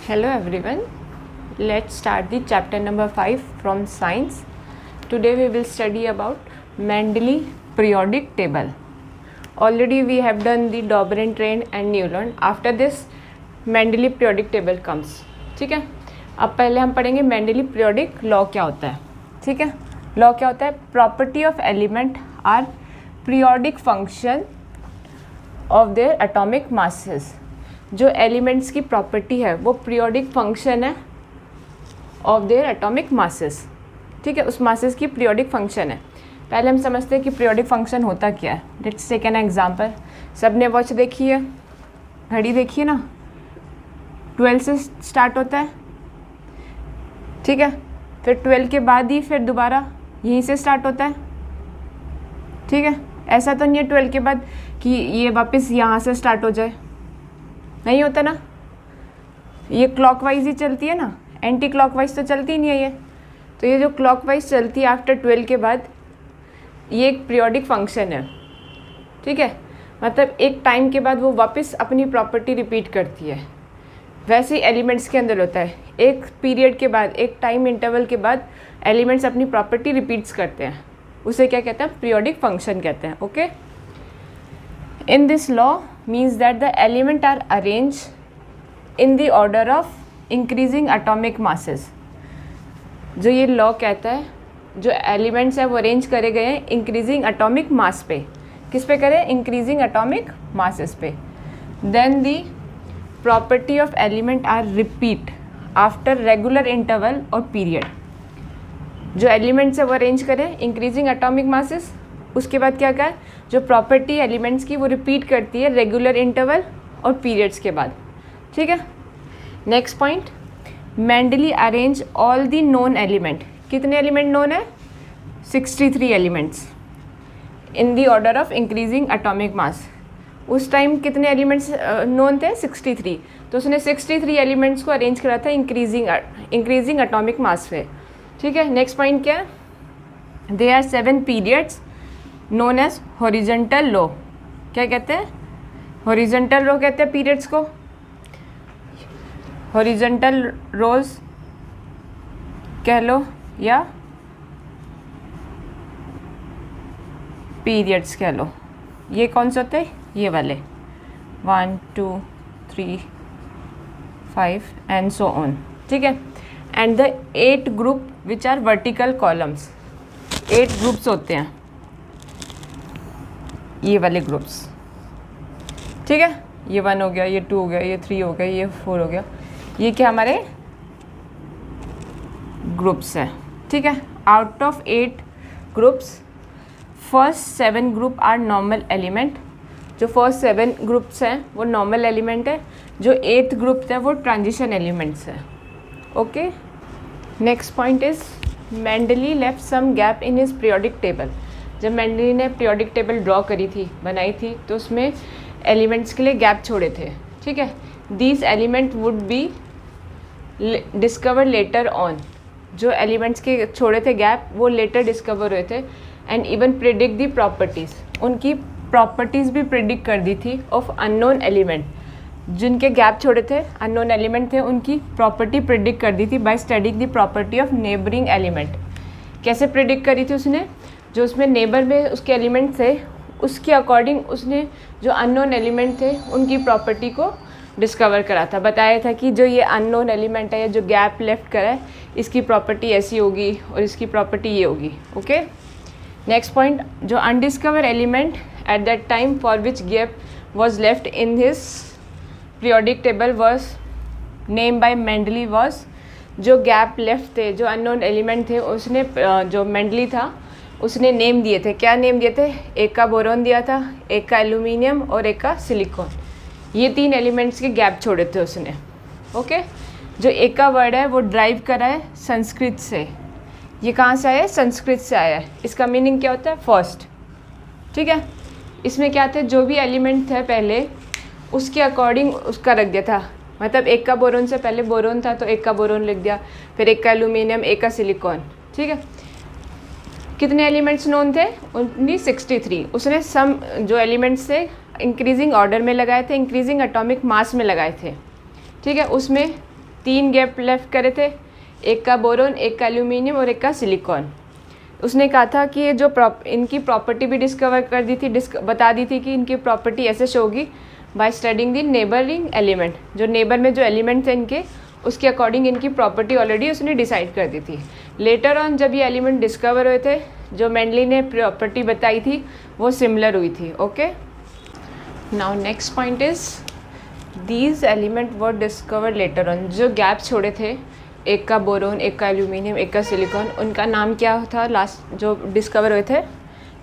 Hello everyone, let's start the chapter number 5 from science. Today we will study about Mendeleev periodic table. Already we have done the Dauber train and Newland. After this Mendeleev periodic table comes. ठीक है, अब पहले हम पढ़ेंगे Mendeleev periodic law क्या होता है. ठीक है, law क्या होता है? Property of element are periodic function of their atomic masses. जो एलिमेंट्स की प्रॉपर्टी है वो पीरियोडिक फंक्शन है ऑफ देयर एटॉमिक मासेस. ठीक है, उस मासेस की पीरियोडिक फंक्शन है. पहले हम समझते हैं कि पीरियोडिक फंक्शन होता क्या है. Let's take an example. सबने वॉच देखी है, घड़ी देखी है ना, 12 से स्टार्ट होता है. ठीक है, फिर 12 के बाद ही फिर दोबारा यहीं से स्टार्ट होता है. ठीक है, ऐसा तो नहीं है 12 के बाद कि ये वापस यहाँ से स्टार्ट हो जाए, नहीं होता ना. ये क्लॉकवाइज ही चलती है ना, एंटी क्लॉकवाइज तो चलती नहीं है ये. तो ये जो क्लॉकवाइज चलती है आफ्टर 12 के बाद, ये एक पीरियोडिक फंक्शन है. ठीक है, मतलब एक टाइम के बाद वो वापस अपनी प्रॉपर्टी रिपीट करती है. वैसे ही एलिमेंट्स के अंदर होता है, एक पीरियड के बाद, एक टाइम इंटरवल के बाद एलिमेंट्स अपनी प्रॉपर्टी रिपीट्स करते हैं. उसे क्या कहते हैं? पीरियोडिक फंक्शन कहते हैं. Okay, in this law means that the element are arranged in the order of increasing atomic masses. जो ये लॉ कहता है, जो एलिमेंट्स है वो अरेंज करे गए हैं इंक्रीजिंग एटॉमिक मास पे. किस पे करें? इंक्रीजिंग एटॉमिक मासेस पे. Then the property of element are repeat after regular interval और पीरियड. जो एलिमेंट्स है वो अरेंज करें इंक्रीजिंग एटॉमिक मासेस, उसके बाद क्या क्या जो प्रॉपर्टी एलिमेंट्स की वो रिपीट करती है रेगुलर इंटरवल और पीरियड्स के बाद. ठीक है, next point, Mendeley arrange all the known element. कितने एलिमेंट नोन है? 63 elements in the order of increasing atomic मास. उस टाइम कितने एलिमेंट्स नोन थे? 63. तो उसने 63 एलिमेंट्स को अरेंज करा था इंक्रीजिंग एटॉमिक मास पे. ठीक है, नेक्स्ट पॉइंट क्या है? They are 7 periods known as horizontal low. क्या कहते हैं? हॉरिजेंटल लो कहते हैं पीरियड्स को. हॉरिजेंटल रोज कह लो या पीरियड्स कह लो. ये कौन से होते हैं? ये वाले 1 2 3 5 एंड सो ऑन. ठीक है, and the 8 group which are vertical columns. 8 groups होते हैं, ये वाले ग्रुप्स. ठीक है, ये 1 हो गया, ये 2 हो गया, ये 3 हो गया, ये 4 हो गया. ये क्या हमारे ग्रुप्स हैं. ठीक है, out of 8 groups first 7 group are normal element. जो फर्स्ट 7 ग्रुप्स हैं वो नॉर्मल एलिमेंट है. जो 8th ग्रुप है वो ट्रांजिशन एलिमेंट्स है. Okay, next point is Mendeleev left some gap in his periodic table. जब मेंडली ने पीरियोडिक टेबल ड्रॉ करी थी, बनाई थी, तो उसमें एलिमेंट्स के लिए गैप छोड़े थे. ठीक है, these element would be discover later on. जो एलिमेंट्स के छोड़े थे गैप वो लेटर डिस्कवर हुए थे. And even predict the properties. उनकी प्रॉपर्टीज़ भी प्रिडिक्ट कर दी थी ऑफ अननोन एलिमेंट. जिनके गैप छोड़े थे, अननोन एलिमेंट थे, उनकी प्रॉपर्टी प्रिडिक्ट कर दी थी by studying the property of neighbouring element. कैसे प्रिडिक्ट करी थी उसने? जो उसमें नेबर में उसके एलिमेंट थे, उसके अकॉर्डिंग उसने जो अननोन एलिमेंट थे उनकी प्रॉपर्टी को डिस्कवर करा था. बताया था कि जो ये अननोन एलिमेंट है या जो गैप लेफ्ट करा है, इसकी प्रॉपर्टी ऐसी होगी और इसकी प्रॉपर्टी ये होगी. ओके, नेक्स्ट पॉइंट, जो undiscover element at that time for which gap was left in his periodic table was name by Mendeleev was. जो गैप लेफ्ट थे, जो अननोन एलिमेंट थे, उसने जो मेंडली था उसने नेम दिए थे. क्या नेम दिए थे? एक का बोरॉन दिया था, एक का एल्यूमिनियम और एक का सिलिकॉन. ये 3 एलिमेंट्स के गैप छोड़े थे उसने. ओके, जो एक का वर्ड है वो ड्राइव करा है संस्कृत से. ये कहाँ से आया है? संस्कृत से आया है. इसका मीनिंग क्या होता है? फर्स्ट. ठीक है, इसमें क्या थे? जो भी एलिमेंट थे पहले उसके अकॉर्डिंग उसका रख दिया था. मतलब एक का बोरॉन से पहले बोरॉन था तो एक का बोरॉन लिख दिया, फिर एक का एल्यूमिनियम, एक का सिलिकॉन. ठीक है, कितने एलिमेंट्स नोन थे? ओनली 63. उसने सम जो एलिमेंट्स थे इंक्रीजिंग ऑर्डर में लगाए थे, इंक्रीजिंग एटॉमिक मास में लगाए थे. ठीक है, उसमें 3 गैप लेफ्ट करे थे, एक का बोरोन, एक का एल्यूमिनियम और एक का सिलिकॉन। उसने कहा था कि ये जो इनकी प्रॉपर्टी भी डिस्कवर कर दी थी, बता दी थी कि इनकी प्रॉपर्टी ऐसे शो होगी by studying the neighbouring element. जो नेबर में जो एलिमेंट थे इनके, उसके अकॉर्डिंग इनकी प्रॉपर्टी ऑलरेडी उसने डिसाइड कर दी थी। लेटर ऑन जब ये एलिमेंट डिस्कवर हुए थे, जो मेंडली ने प्रॉपर्टी बताई थी वो सिमिलर हुई थी। Okay, now next point is these element were discover later on. जो गैप छोड़े थे, एक का बोरोन, एक का एल्यूमिनियम, एक का सिलिकॉन, उनका नाम क्या था लास्ट जो डिस्कवर हुए थे?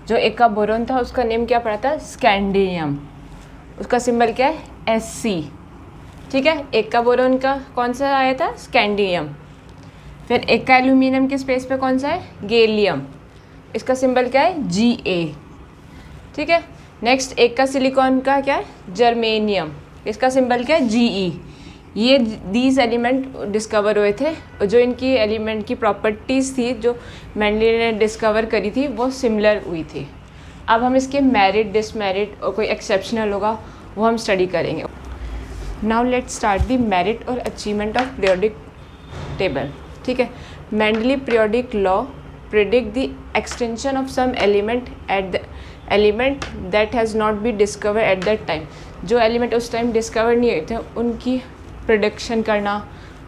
जो एक का बोरोन था उसका नेम क्या पड़ा था? स्कैंडियम। उसका सिंबल क्या है? Sc। ठीक है, एक का बोरोन का कौन सा आया था? स्कैंडियम। फिर एक का एल्यूमिनियम के स्पेस पे कौन सा है? गैलियम। इसका सिंबल क्या है? Ga। ठीक है, नेक्स्ट एक का सिलिकॉन का क्या है? जर्मेनियम। इसका सिंबल क्या है? Ge। ये दीज एलिमेंट डिस्कवर हुए थे। जो इनकी एलिमेंट की प्रॉपर्टीज़ थी जो मेंडली ने डिस्कवर करी थी वो सिमिलर हुई थी। अब हम इसके मेरिट, डिसमेरिट और कोई एक्सेप्शनल होगा वो हम स्टडी करेंगे। Now let's start the merit और अचीवमेंट ऑफ पीरियोडिक टेबल। ठीक है, Mendeleev periodic law predict the extension of some element at the element that has not be discover at that time. जो element उस time discover नहीं हुए थे उनकी prediction करना,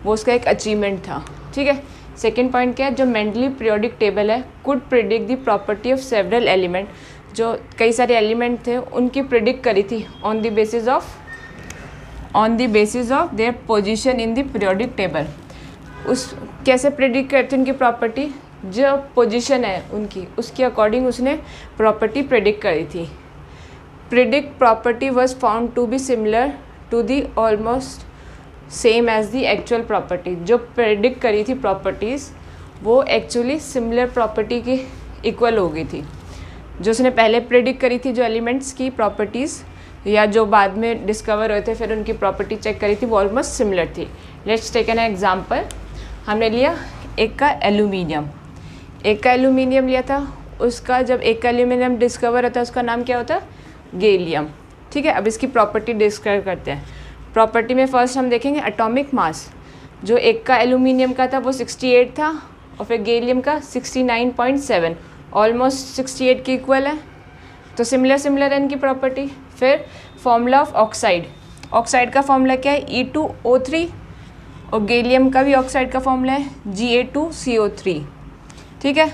वो उसका एक अचीवमेंट था। ठीक है, सेकेंड पॉइंट क्या है? जो मेंडली पीरियोडिक टेबल है could predict the property of several element. जो कई सारे एलिमेंट थे उनकी प्रिडिक्ट करी थी on the basis of their position in the periodic table. उस कैसे प्रिडिक्ट करती उनकी प्रॉपर्टी? जो पोजीशन है उनकी, उसके अकॉर्डिंग उसने प्रॉपर्टी प्रिडिक्ट करी थी। Predict property was found to be similar to the almost same as the actual property. जो प्रेडिक्ट करी थी प्रॉपर्टीज़ वो एक्चुअली सिमिलर प्रॉपर्टी की इक्वल हो गई थी। जो उसने पहले प्रेडिक्ट करी थी, जो एलिमेंट्स की प्रॉपर्टीज़ या जो बाद में डिस्कवर हुए थे फिर उनकी प्रॉपर्टी चेक करी थी, वो ऑलमोस्ट सिमिलर थी। Let's take an example. हमने लिया एक का एल्यूमिनियम, एक का एल्यूमिनियम लिया था। उसका जब एक का एल्यूमिनियम डिस्कवर होता है उसका नाम क्या होता है? गैलियम। ठीक है, अब इसकी प्रॉपर्टी डिस्कवर करते हैं। प्रॉपर्टी में फर्स्ट हम देखेंगे एटॉमिक मास। जो एक का एल्यूमिनियम का था वो 68 था और फिर गैलियम का 69.7, ऑलमोस्ट 68 के इक्वल है, तो सिमिलर है इनकी प्रॉपर्टी। फिर फॉर्मूला ऑफ ऑक्साइड, ऑक्साइड का फॉर्मूला क्या है? E2O3 और गैलियम का भी ऑक्साइड का फॉर्मूला है Ga2CO3। ठीक है,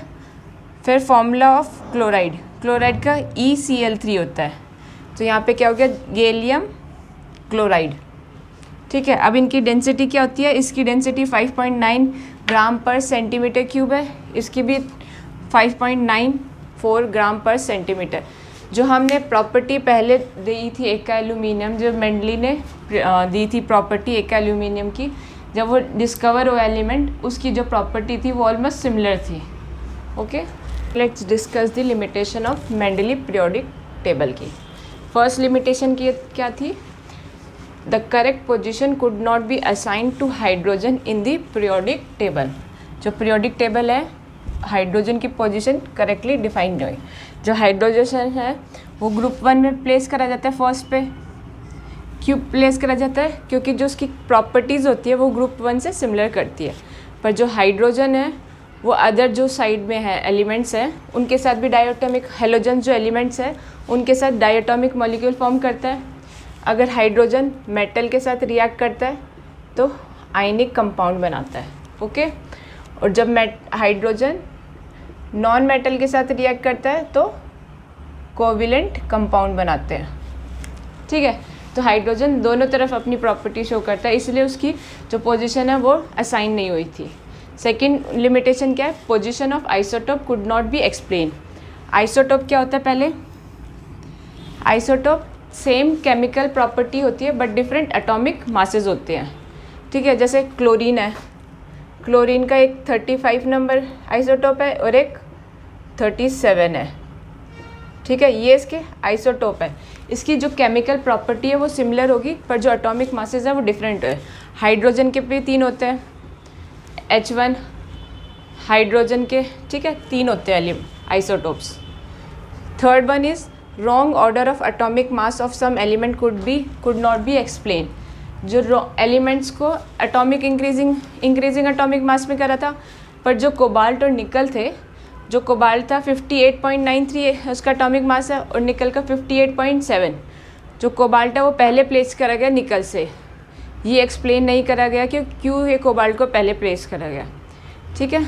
फिर फॉर्मूला ऑफ क्लोराइड, क्लोराइड का ECl3 होता है, तो यहाँ पे क्या हो गया? Gallium chloride. ठीक है, अब इनकी डेंसिटी क्या होती है? इसकी डेंसिटी 5.9 ग्राम पर सेंटीमीटर क्यूब है, इसकी भी 5.94 ग्राम पर सेंटीमीटर। जो हमने प्रॉपर्टी पहले दी थी एक का एल्यूमिनियम, जो मेंडली ने दी थी प्रॉपर्टी एक का एल्यूमिनियम की, जब वो डिस्कवर हुआ एलिमेंट, उसकी जो प्रॉपर्टी थी वो ऑलमोस्ट सिमिलर थी। Okay, let's discuss the limitation of Mendeleev periodic table की। फर्स्ट लिमिटेशन की क्या थी? The correct position could not be assign to hydrogen in the periodic table. जो पीरियोडिक टेबल है हाइड्रोजन की पोजीशन करेक्टली डिफाइन नहीं हुई। जो हाइड्रोजन है वो ग्रुप 1 में प्लेस करा जाता है फर्स्ट पे। क्यों प्लेस करा जाता है? क्योंकि जो उसकी प्रॉपर्टीज़ होती है वो ग्रुप 1 से सिमिलर करती है। पर जो हाइड्रोजन है वो अदर जो साइड में है एलिमेंट्स हैं उनके साथ भी डायटोमिक, हेलोजन जो एलिमेंट्स हैं उनके साथ डायटोमिक मॉलिक्यूल फॉर्म करता है। अगर हाइड्रोजन मेटल के साथ रिएक्ट करता है तो आयनिक कंपाउंड बनाता है। ओके, और जब हाइड्रोजन नॉन मेटल के साथ रिएक्ट करता है तो कोविलेंट कंपाउंड बनाते हैं। ठीक है, तो हाइड्रोजन दोनों तरफ अपनी प्रॉपर्टी शो करता है, इसलिए उसकी जो पोजीशन है वो असाइन नहीं हुई थी। सेकंड लिमिटेशन क्या है? Position of isotope could not be explain. Isotope क्या होता है? पहले आइसोटोप सेम केमिकल प्रॉपर्टी होती है बट डिफरेंट एटॉमिक मासेस होते हैं। ठीक है, जैसे क्लोरीन है, क्लोरीन का एक 35 नंबर आइसोटोप है और एक 37 है। ठीक है, ये इसके आइसोटोप है। इसकी जो केमिकल प्रॉपर्टी है वो सिमिलर होगी पर जो एटॉमिक मासेस है वो डिफरेंट है। हाइड्रोजन के भी 3 होते हैं, H1 हाइड्रोजन के, ठीक है, 3 होते हैं isotopes. Third one is wrong order of atomic mass of some element could not be explain. जो एलिमेंट्स को एटॉमिक इंक्रीजिंग एटॉमिक मास में करा था, पर जो कोबाल्ट और निकल थे, जो कोबाल्ट था 58.93 उसका एटॉमिक मास है और निकल का 58.7। जो कोबाल्ट है वो पहले प्लेस करा गया निकल से। ये एक्सप्लेन नहीं करा गया कि क्यों ये कोबाल्ट को पहले प्लेस करा गया। ठीक है,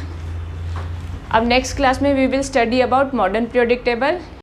अब नेक्स्ट क्लास में we will study about modern periodic table.